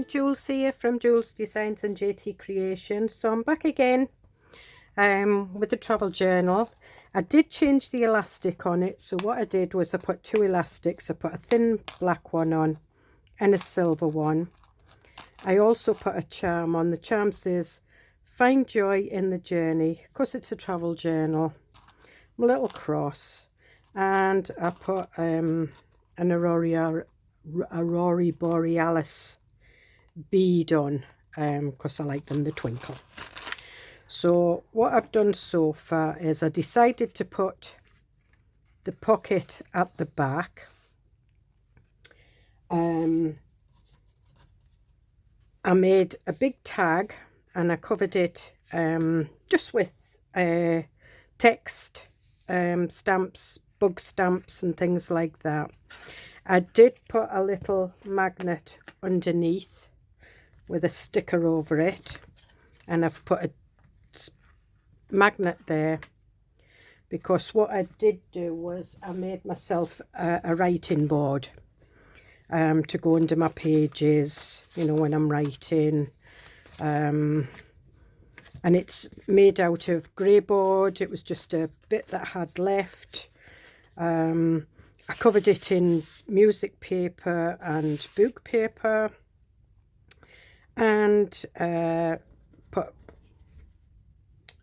Jules here from Joolsedesigns and JT Creations. So I'm back again with the travel journal. I did change the elastic on it. So what I did was I put two elastics. I put a thin black one on and a silver one. I also put a charm on. The charm says, "Find joy in the journey," because it's a travel journal. A little cross. And I put an Aurora Borealis bead on because I like them, the twinkle. So what I've done so far is I decided to put the pocket at the back. I made a big tag and I covered it just with text, stamps, bug stamps and things like that. I did put a little magnet underneath with a sticker over it, and I've put a magnet there because what I did do was I made myself a writing board to go under my pages, you know, when I'm writing, and it's made out of grey board. It was just a bit that I had left. I covered it in music paper and book paper, and put,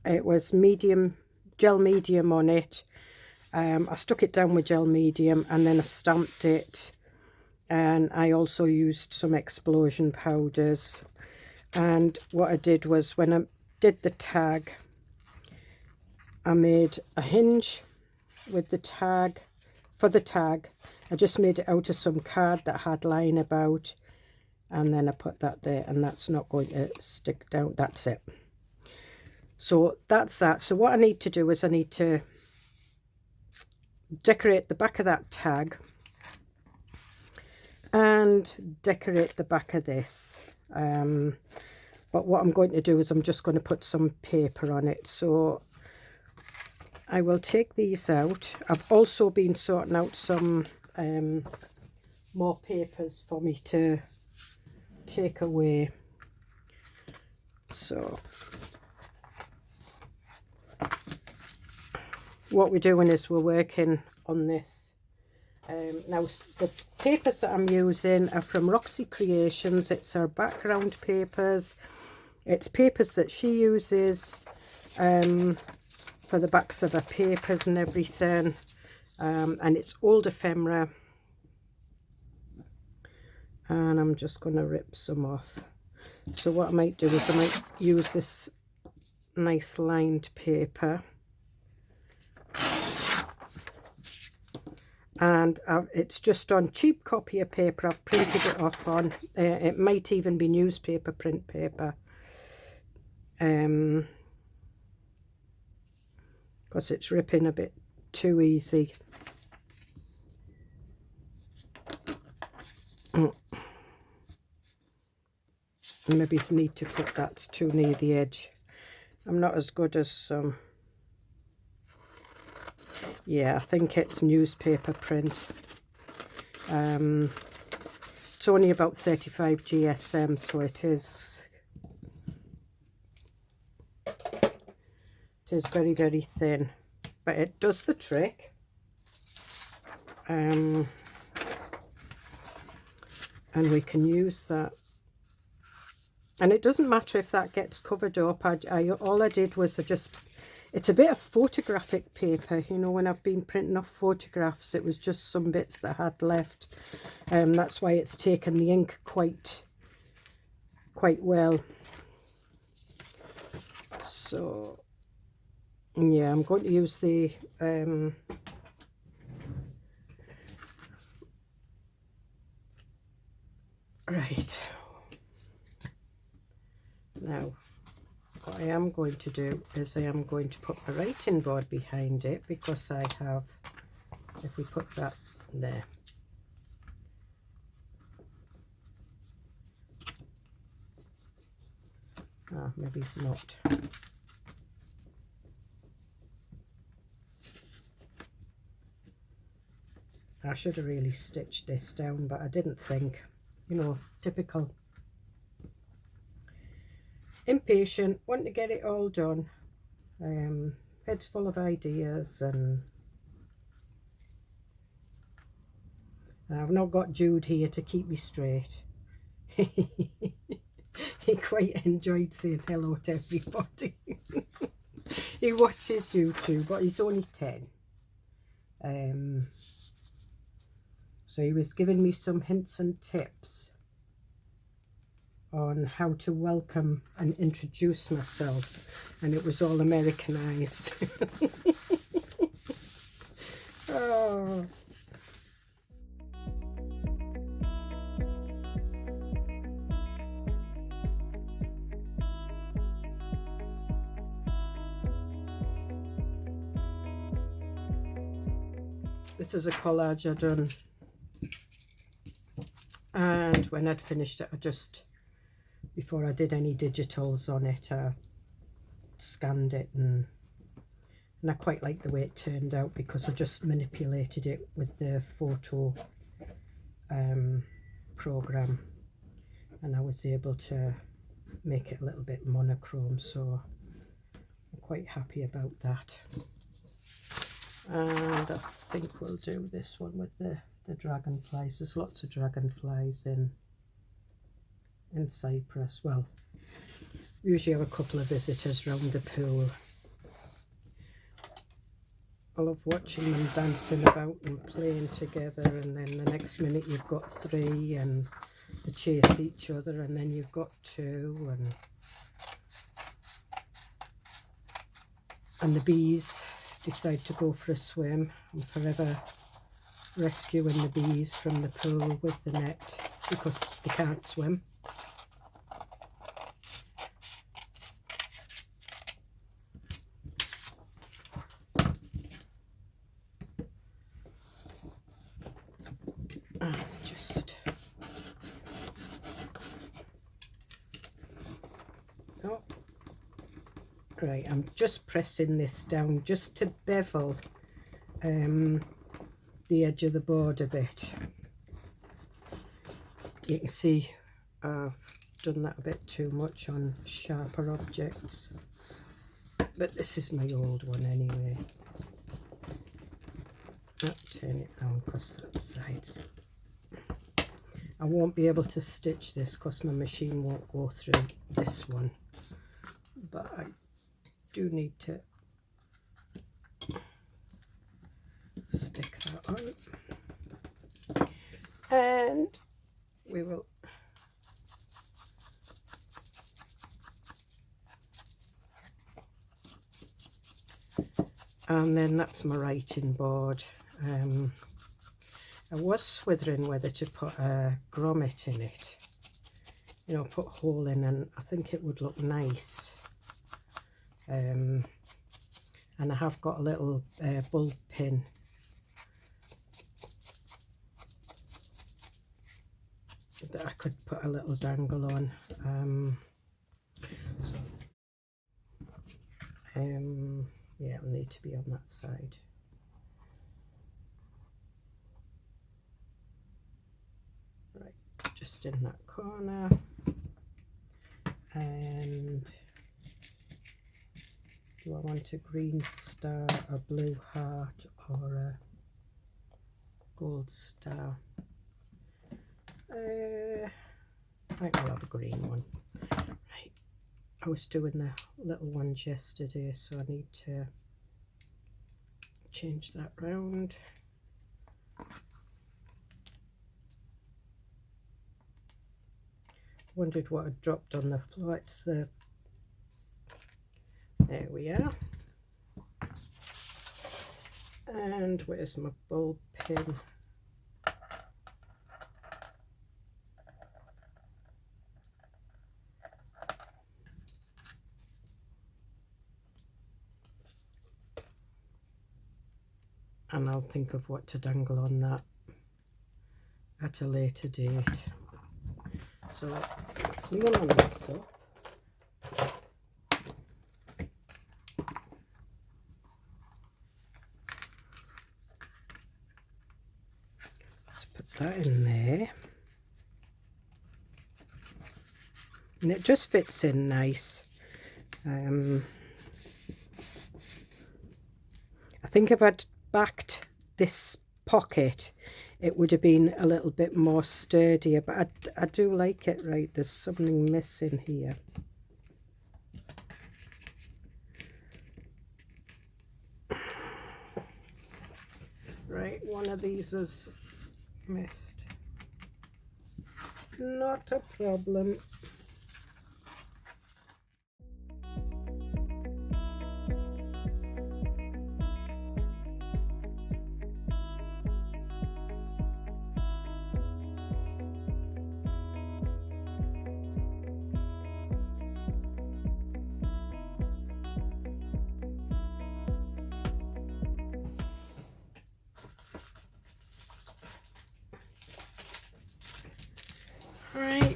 it was gel medium on it. I stuck it down with gel medium and then I stamped it, and I also used some explosion powders. And what I did was, when I did the tag, I made a hinge with the tag. For the tag, I just made it out of some card that had lying about, and then I put that there, and that's not going to stick down. That's it. So that's that. So what I need to do is I need to decorate the back of that tag and decorate the back of this. But what I'm going to do is I'm just going to put some paper on it. So I will take these out. I've also been sorting out some more papers for me to take away. So what we're doing is we're working on this. Now the papers that I'm using are from Roxycreations. It's her background papers. It's papers that she uses for the backs of her papers and everything, and it's old ephemera, and I'm just going to rip some off. So what I might do is I might use this nice lined paper, and it's just on cheap copier paper. I've printed it off on, it might even be newspaper print paper, because it's ripping a bit too easy. Maybe it's need to put that too near the edge. I'm not as good as yeah, I think it's newspaper print. It's only about 35 GSM, so it is very, very thin, but it does the trick. And we can use that, and it doesn't matter if that gets covered up. All I did was it's a bit of photographic paper, you know, when I've been printing off photographs, it was just some bits that I had left. That's why it's taken the ink quite well. So yeah, I'm going to use the right. Now what I am going to do is I am going to put a writing board behind it, because I have, if we put that there, maybe it's not. I should have really stitched this down, but I didn't think, you know, typical impatient, want to get it all done. Head's full of ideas, and I've not got Jude here to keep me straight. He quite enjoyed saying hello to everybody. He watches YouTube, but he's only 10. So he was giving me some hints and tips on how to welcome and introduce myself, and it was all Americanized. Oh. This is a collage I done, and when I'd finished it, I just, before I did any digitals on it, I scanned it, and I quite like the way it turned out because I just manipulated it with the photo program, and I was able to make it a little bit monochrome, so I'm quite happy about that. And I think we'll do this one with the dragonflies. There's lots of dragonflies in Cyprus. Well, we usually have a couple of visitors round the pool. I love watching them dancing about and playing together, and then the next minute you've got 3 and they chase each other, and then you've got 2, and the bees decide to go for a swim. I'm forever rescuing the bees from the pool with the net because they can't swim. Just right, I'm just pressing this down just to bevel the edge of the board a bit. You can see I've done that a bit too much on sharper objects, but this is my old one anyway. I'll turn it down because that side's... I won't be able to stitch this because my machine won't go through this one, but I do need to stick that on, and we will and then that's my writing board. I was swithering whether to put a grommet in it, you know, put a hole in, and I think it would look nice. And I have got a little bulb pin that I could put a little dangle on. Yeah, it'll need to be on that side. Right, just in that corner. And do I want a green star, a blue heart, or a gold star? I think I'll have a green one. Right, I was doing the little ones yesterday, so I need to change that round. Wondered what had dropped on the floor. It's the... There we are. And where's my bulb pin? And I'll think of what to dangle on that at a later date. So clean all this up. Let's put that in there. and it just fits in nice. I think if I'd backed this pocket, it would have been a little bit more sturdier, but I do like it. Right, there's something missing here. Right, one of these is missed. Not a problem. Right.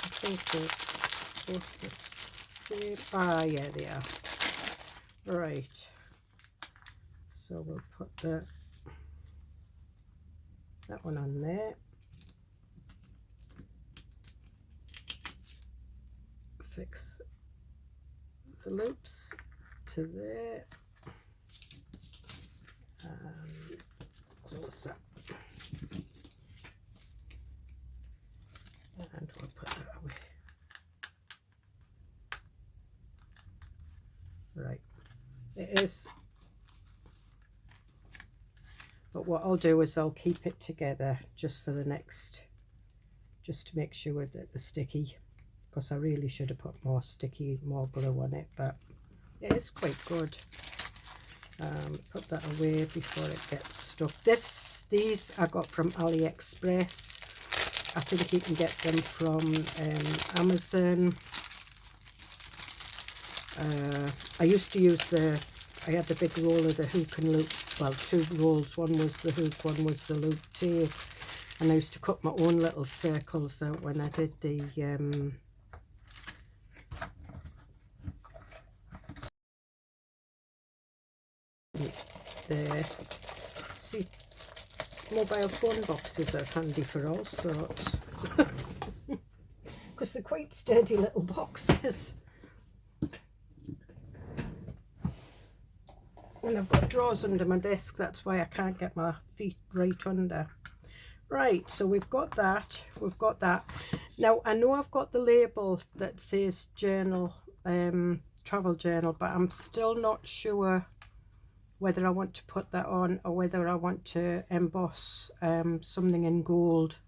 I think they're both the same. Ah, yeah, they are. Right. So we'll put that one on there. Fix the loops to there. And close that. And we'll put that away. Right. It is. But what I'll do is I'll keep it together just for the next, just to make sure that the sticky, because I really should have put more glue on it, but it is quite good. Put that away before it gets stuck. These I got from AliExpress. I think you can get them from Amazon. I used to use I had a big roll of the hook and loop, well, 2 rolls. One was the hook, one was the loop tape. And I used to cut my own little circles out when I did the see, mobile phone boxes are handy for all sorts. Because they're quite sturdy little boxes. And I've got drawers under my desk, that's why I can't get my feet right under. Right, so we've got that. Now, I know I've got the label that says journal, travel journal, but I'm still not sure whether I want to put that on or whether I want to emboss something in gold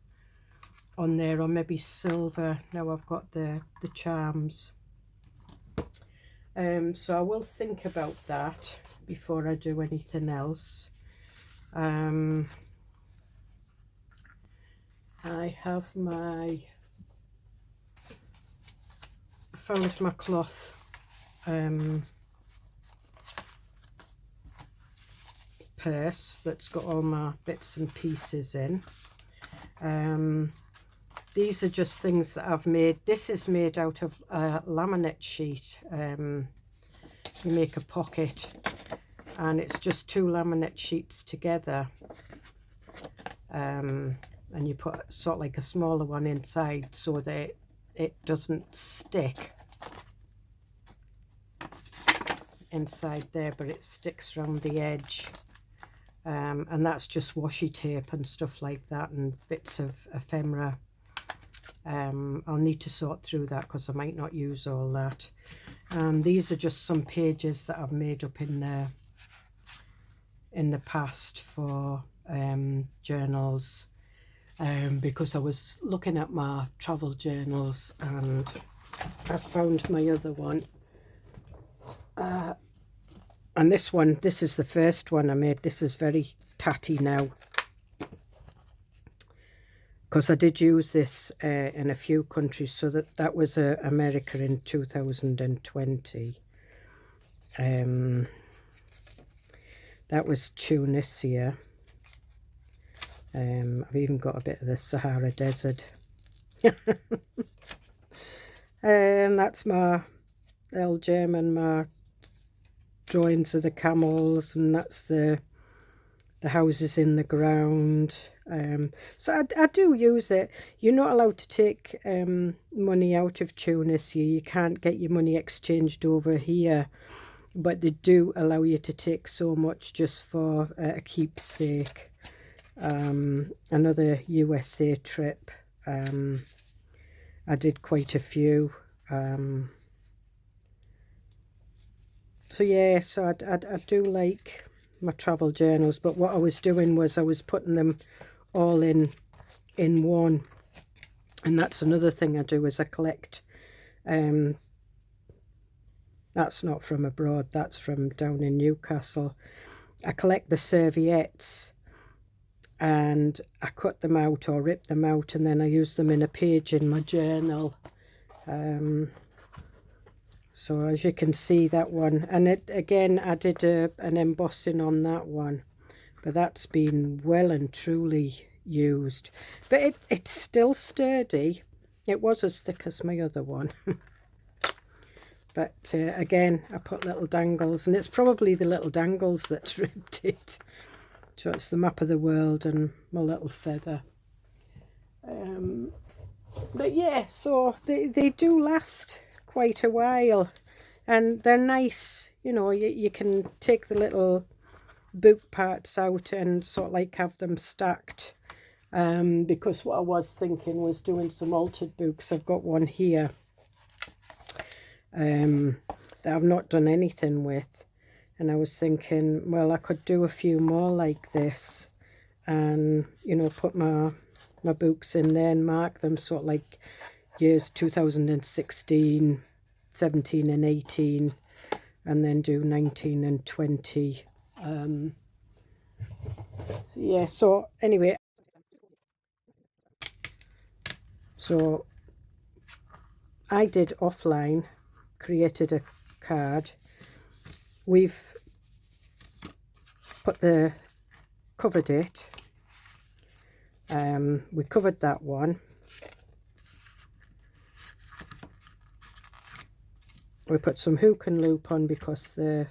on there, or maybe silver. Now I've got the charms. So I will think about that before I do anything else. I have found my cloth purse that's got all my bits and pieces in. These are just things that I've made. This is made out of laminate sheet. You make a pocket and it's just 2 laminate sheets together, and you put sort of like a smaller one inside so that it doesn't stick inside there, but it sticks around the edge. And that's just washi tape and stuff like that, and bits of ephemera. I'll need to sort through that because I might not use all that. These are just some pages that I've made up in the past for journals, because I was looking at my travel journals and I found my other one. And this is the first one I made. This is very tatty now, because I did use this in a few countries. So that was America in 2020. That was Tunisia. I've even got a bit of the Sahara Desert. And that's my little gem and my drawings of the camels, and that's the houses in the ground. So I do use it. You're not allowed to take money out of Tunisia. You can't get your money exchanged over here, but they do allow you to take so much just for a keepsake. Another USA trip. I did quite a few. So yeah, so I do like my travel journals, but what I was doing was I was putting them all in one, and that's another thing I do is I collect. That's not from abroad, that's from down in Newcastle. I collect the serviettes and I cut them out or rip them out, and then I use them in a page in my journal. So as you can see, that one, and it again I did an embossing on that one, but that's been well and truly used, but it's still sturdy. It was as thick as my other one. But again, I put little dangles, and it's probably the little dangles that ripped it. So it's the map of the world and my little feather. But yeah, so they do last quite a while, and they're nice. You know, you can take the little book parts out and sort of like have them stacked, because what I was thinking was doing some altered books. I've got one here that I've not done anything with, and I was thinking, well, I could do a few more like this, and you know, put my books in there and mark them sort of like years 2016, 17 and 18, and then do 19 and 20. So yeah, so anyway, so I did offline, created a card. We've put the cover date. We covered that one. We put some hook and loop on because the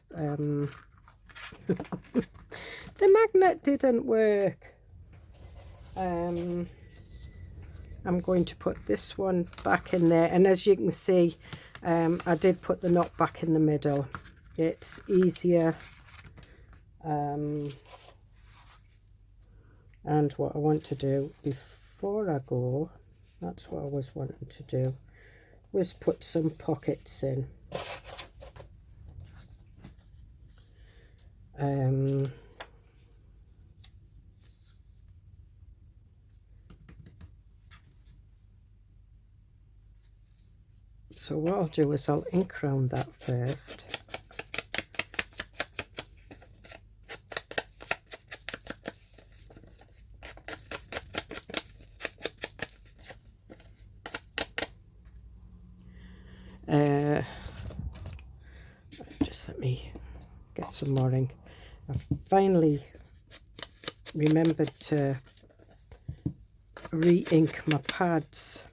the magnet didn't work. I'm going to put this one back in there, and as you can see, I did put the knot back in the middle. It's easier. And what I want to do before I go, that's what I was wanting to do, was put some pockets in. So what I'll do is I'll ink round that first. Just let me get some more ink. I finally remembered to re-ink my pads,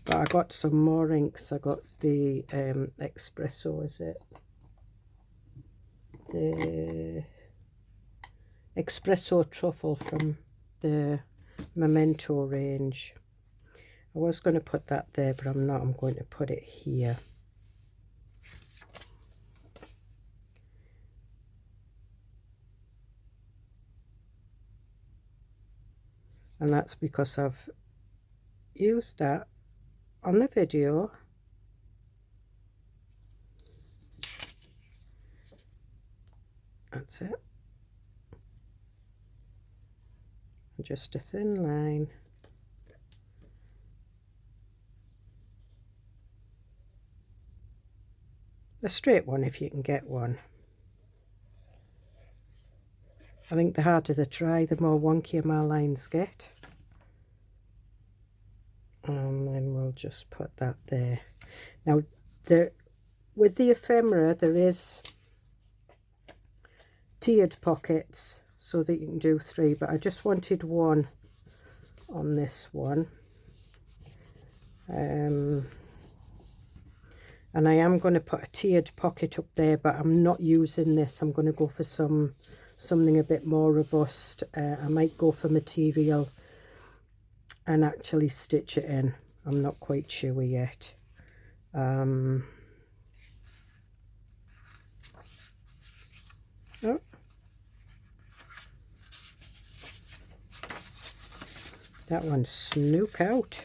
but I got some more inks. I got the espresso, is it? The espresso truffle from the Memento range. I was going to put that there, but I'm not. I'm going to put it here. And that's because I've used that on the video. That's it. Just a thin line. A straight one if you can get one. I think the harder the try, the more wonkier my lines get. And then we'll just put that there. Now, with the ephemera, there is tiered pockets. so that you can do 3, but I just wanted 1 on this one. And I am going to put a tiered pocket up there, but I'm not using this. I'm going to go for something a bit more robust. I might go for material and actually stitch it in. I'm not quite sure yet. Oh. That one snook out.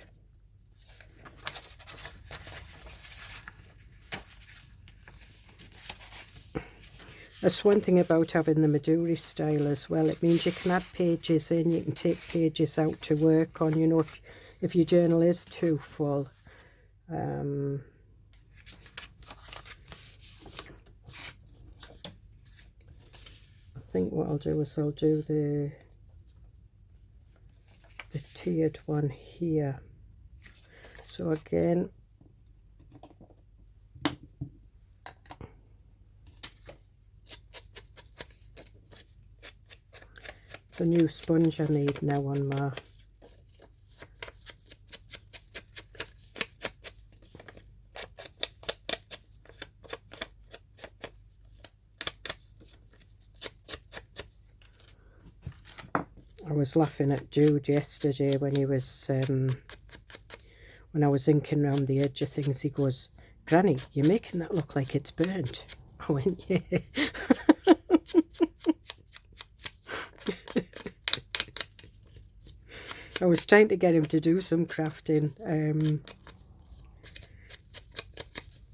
That's one thing about having the Maduri style as well. It means you can add pages in, you can take pages out to work on, you know, if your journal is too full. I think what I'll do is I'll do the tiered one here. So again, the new sponge I need now on my I was laughing at Jude yesterday when he was when I was inking around the edge of things. He goes, "Granny, you're making that look like it's burnt." I went, "Yeah." I was trying to get him to do some crafting.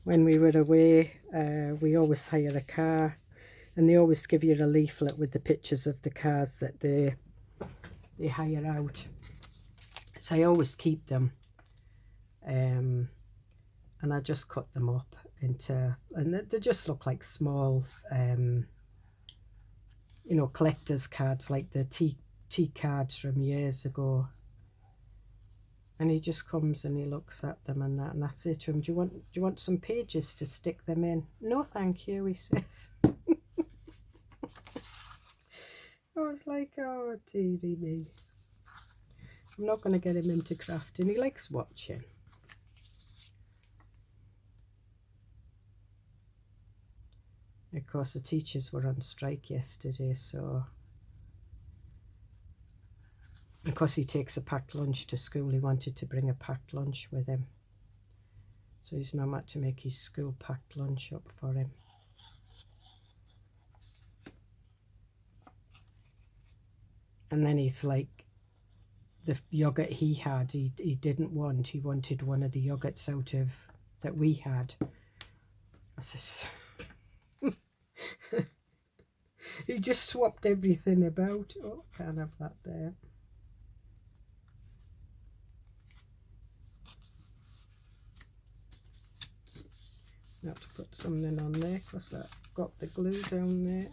When we were away, we always hire a car, and they always give you a leaflet with the pictures of the cars that they hire out. So I always keep them, and I just cut them up into, and they just look like small, you know, collector's cards, like the tea cards from years ago. And he just comes and he looks at them and that, and I say to him, do you want some pages to stick them in? "No, thank you," he says. I was like, oh dearie me. I'm not going to get him into crafting. He likes watching. Of course, the teachers were on strike yesterday, so because he takes a packed lunch to school, he wanted to bring a packed lunch with him. So his mum had to make his school packed lunch up for him. And then he's like, the yogurt he had, he didn't want. He wanted one of the yogurts out of that we had. I says, he just swapped everything about. Oh, can't have that there. I have to put something on there because I got the glue down there.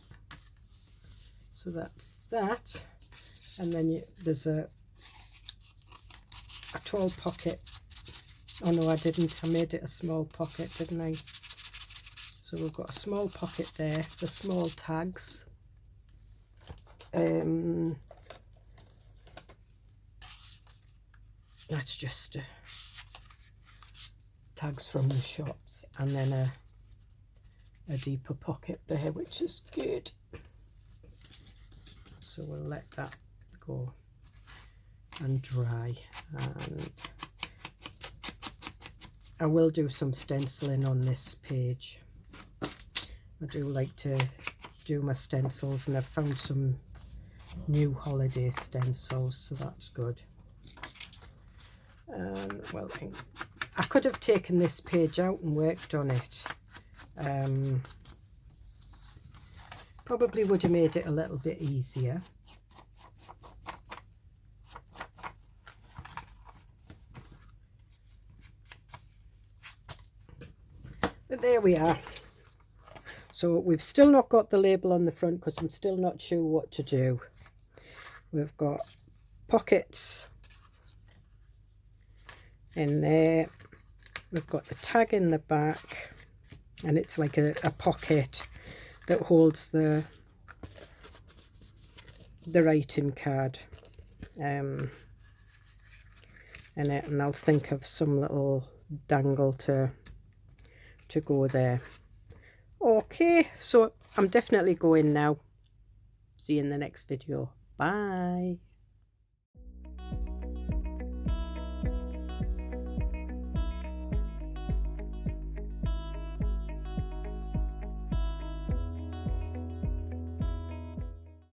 So that's that. And then there's a tall pocket. Oh no, I didn't. I made it a small pocket, didn't I? So we've got a small pocket there for small tags. That's just tags from the shops, and then a deeper pocket there, which is good. So we'll let that go and dry, and I will do some stenciling on this page. I do like to do my stencils, and I've found some new holiday stencils, so that's good. Well, I could have taken this page out and worked on it. Probably would have made it a little bit easier. But there we are. So we've still not got the label on the front because I'm still not sure what to do. We've got pockets in there. We've got the tag in the back, and it's like a pocket that holds the the writing card in it, and I'll think of some little dangle to go there. Okay, so I'm definitely going now. See you in the next video. Bye.